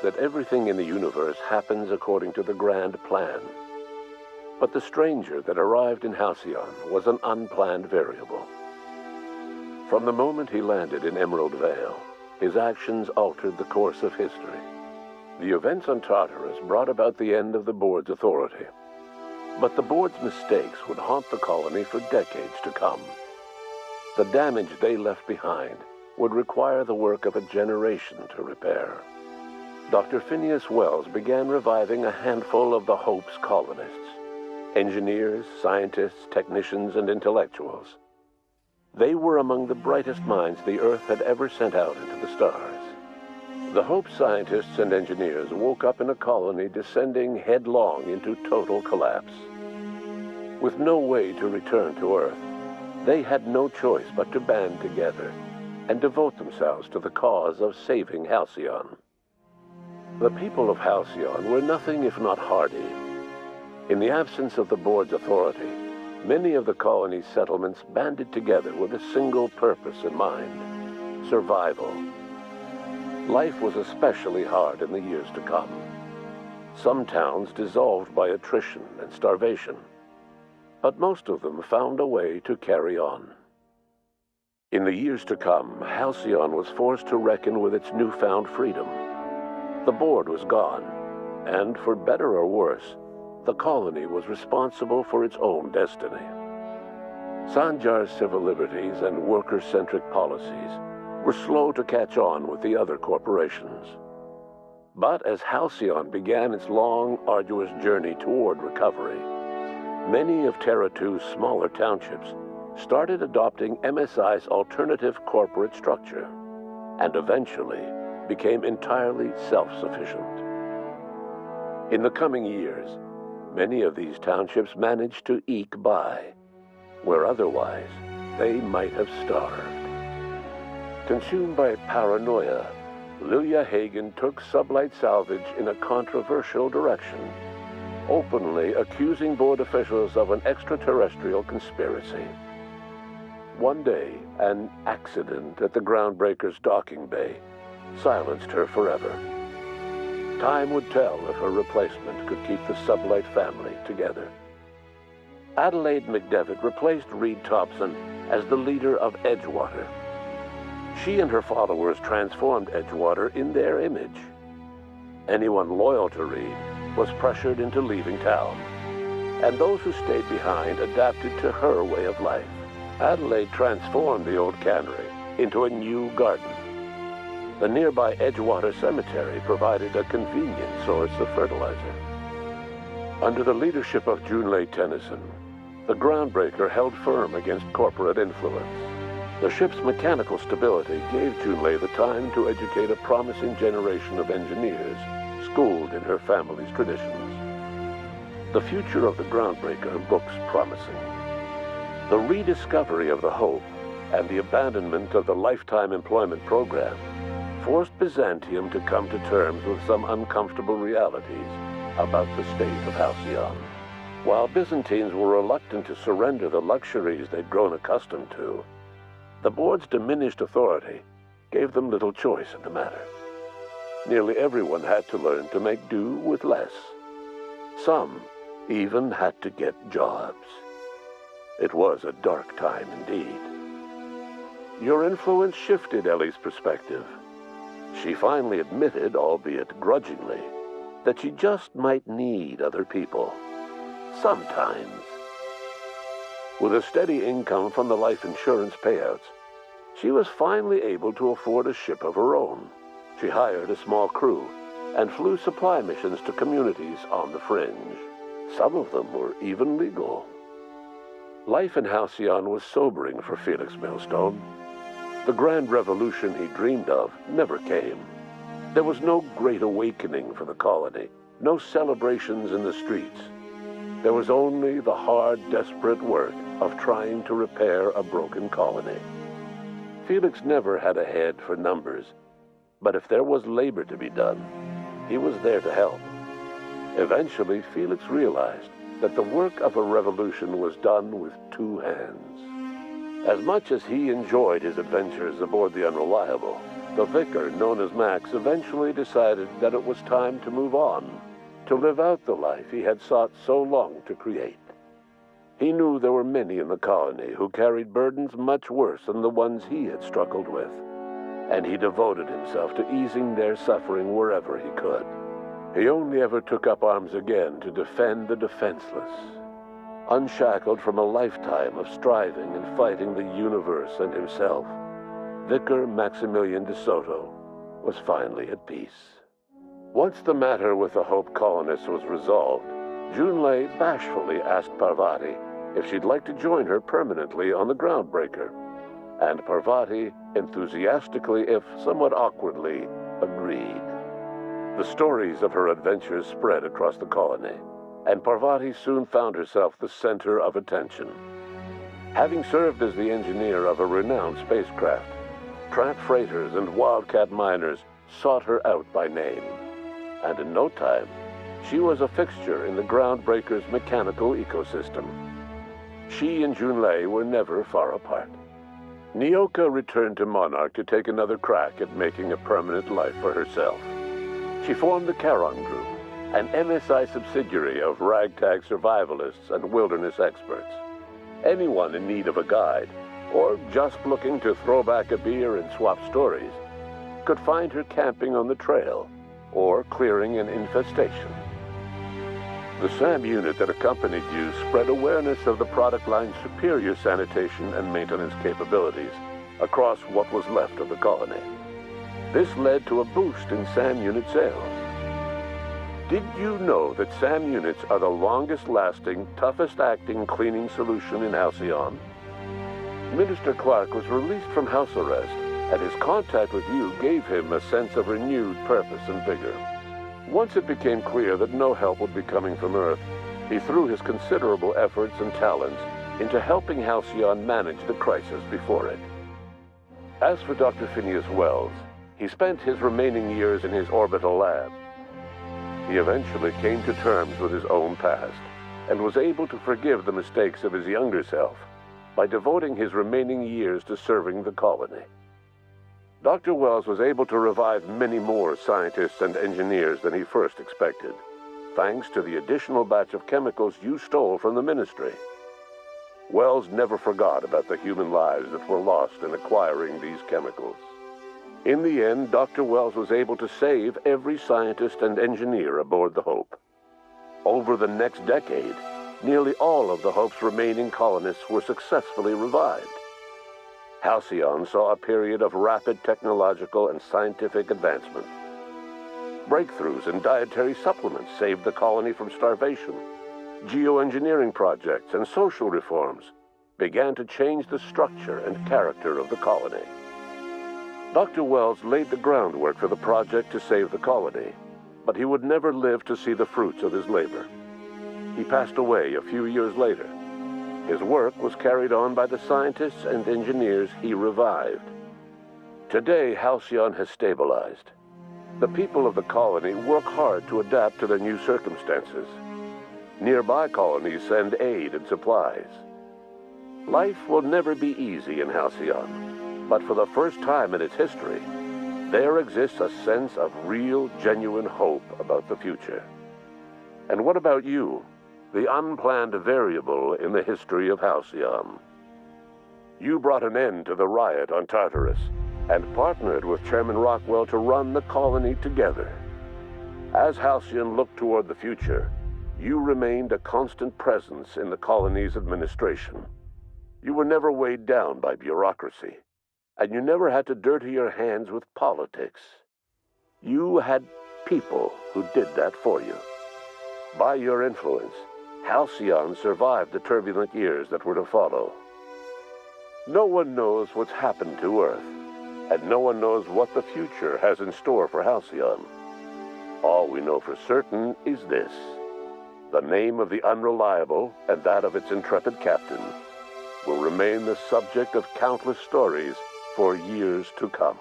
that everything in the universe happens according to the grand plan. But the stranger that arrived in Halcyon was an unplanned variable. From the moment he landed in Emerald Vale, his actions altered the course of history. The events on Tartarus brought about the end of the board's authority. But the board's mistakes would haunt the colony for decades to come. The damage they left behind would require the work of a generation to repair. Dr. Phineas Wells began reviving a handful of the Hope's colonists: engineers, scientists, technicians, and intellectuals. They were among the brightest minds the Earth had ever sent out into the stars. The Hope scientists and engineers woke up in a colony descending headlong into total collapse. With no way to return to Earth, they had no choice but to band together and devote themselves to the cause of saving Halcyon. The people of Halcyon were nothing if not hardy. In the absence of the board's authority, many of the colony's settlements banded together with a single purpose in mind: survival. Life was especially hard in the years to come. Some towns dissolved by attrition and starvation, but most of them found a way to carry on. In the years to come, Halcyon was forced to reckon with its newfound freedom. The board was gone, and for better or worse, the colony was responsible for its own destiny. Sanjar's civil liberties and worker-centric policies were slow to catch on with the other corporations. But as Halcyon began its long, arduous journey toward recovery, many of Terra 2's smaller townships started adopting MSI's alternative corporate structure, and eventually became entirely self-sufficient. In the coming years, many of these townships managed to eke by, where otherwise they might have starved. Consumed by paranoia, Lilia Hagen took Sublight Salvage in a controversial direction, openly accusing board officials of an extraterrestrial conspiracy. One day, an accident at the Groundbreaker's docking bay silenced her forever. Time would tell if her replacement could keep the Sublight family together. Adelaide McDevitt replaced Reed Thompson as the leader of Edgewater. She and her followers transformed Edgewater in their image. Anyone loyal to Reed was pressured into leaving town, and those who stayed behind adapted to her way of life. Adelaide transformed the old cannery into a new garden. The nearby Edgewater Cemetery provided a convenient source of fertilizer. Under the leadership of Junlei Tennyson, the Groundbreaker held firm against corporate influence. The ship's mechanical stability gave Junlei the time to educate a promising generation of engineers schooled in her family's traditions. The future of the Groundbreaker looks promising. The rediscovery of the Hope and the abandonment of the lifetime employment program forced Byzantium to come to terms with some uncomfortable realities about the state of Halcyon. While Byzantines were reluctant to surrender the luxuries they'd grown accustomed to, the board's diminished authority gave them little choice in the matter. Nearly everyone had to learn to make do with less. Some even had to get jobs. It was a dark time indeed. Your influence shifted Ellie's perspective. She finally admitted, albeit grudgingly, that she just might need other people. Sometimes. With a steady income from the life insurance payouts, she was finally able to afford a ship of her own. She hired a small crew and flew supply missions to communities on the fringe. Some of them were even legal. Life in Halcyon was sobering for Felix Millstone. The grand revolution he dreamed of never came. There was no great awakening for the colony, no celebrations in the streets. There was only the hard, desperate work of trying to repair a broken colony. Felix never had a head for numbers, but if there was labor to be done, he was there to help. Eventually, Felix realized that the work of a revolution was done with two hands. As much as he enjoyed his adventures aboard the Unreliable, The vicar, known as Max, eventually decided that it was time to move on, to live out the life he had sought so long to create. He knew there were many in the colony who carried burdens much worse than the ones he had struggled with, and he devoted himself to easing their suffering wherever he could. He only ever took up arms again to defend the defenseless. Unshackled from a lifetime of striving and fighting the universe and himself, Vicar Maximilian de Soto was finally at peace. Once the matter with the Hope colonists was resolved, Junlei bashfully asked Parvati if she'd like to join her permanently on the Groundbreaker, and Parvati enthusiastically, if somewhat awkwardly, agreed. The stories of her adventures spread across the colony, and Parvati soon found herself the center of attention. Having served as the engineer of a renowned spacecraft, tramp freighters and wildcat miners sought her out by name, and in no time, she was a fixture in the Groundbreaker's mechanical ecosystem. She and Junlei were never far apart. Nyoka returned to Monarch to take another crack at making a permanent life for herself. She formed the Charon Group, an MSI subsidiary of ragtag survivalists and wilderness experts. Anyone in need of a guide, or just looking to throw back a beer and swap stories, could find her camping on the trail or clearing an infestation. The SAM unit that accompanied you spread awareness of the product line's superior sanitation and maintenance capabilities across what was left of the colony. This led to a boost in SAM unit sales. Did you know that SAM units are the longest-lasting, toughest-acting cleaning solution in Halcyon? Minister Clark was released from house arrest, and his contact with you gave him a sense of renewed purpose and vigor. Once it became clear that no help would be coming from Earth, he threw his considerable efforts and talents into helping Halcyon manage the crisis before it. As for Dr. Phineas Wells, he spent his remaining years in his orbital lab. He eventually came to terms with his own past and was able to forgive the mistakes of his younger self by devoting his remaining years to serving the colony. Dr. Wells was able to revive many more scientists and engineers than he first expected, thanks to the additional batch of chemicals you stole from the ministry. Wells never forgot about the human lives that were lost in acquiring these chemicals. In the end, Dr. Wells was able to save every scientist and engineer aboard the Hope. Over the next decade, nearly all of the Hope's remaining colonists were successfully revived. Halcyon saw a period of rapid technological and scientific advancement. Breakthroughs in dietary supplements saved the colony from starvation. Geoengineering projects and social reforms began to change the structure and character of the colony. Dr. Wells laid the groundwork for the project to save the colony, but he would never live to see the fruits of his labor. He passed away a few years later. His work was carried on by the scientists and engineers he revived. Today, Halcyon has stabilized. The people of the colony work hard to adapt to their new circumstances. Nearby colonies send aid and supplies. Life will never be easy in Halcyon, but for the first time in its history, there exists a sense of real, genuine hope about the future. And what about you? The unplanned variable in the history of Halcyon. You brought an end to the riot on Tartarus and partnered with Chairman Rockwell to run the colony together. As Halcyon looked toward the future, you remained a constant presence in the colony's administration. You were never weighed down by bureaucracy, and you never had to dirty your hands with politics. You had people who did that for you. By your influence, Halcyon survived the turbulent years that were to follow. No one knows what's happened to Earth, and no one knows what the future has in store for Halcyon. All we know for certain is this: the name of the Unreliable and that of its intrepid captain will remain the subject of countless stories for years to come.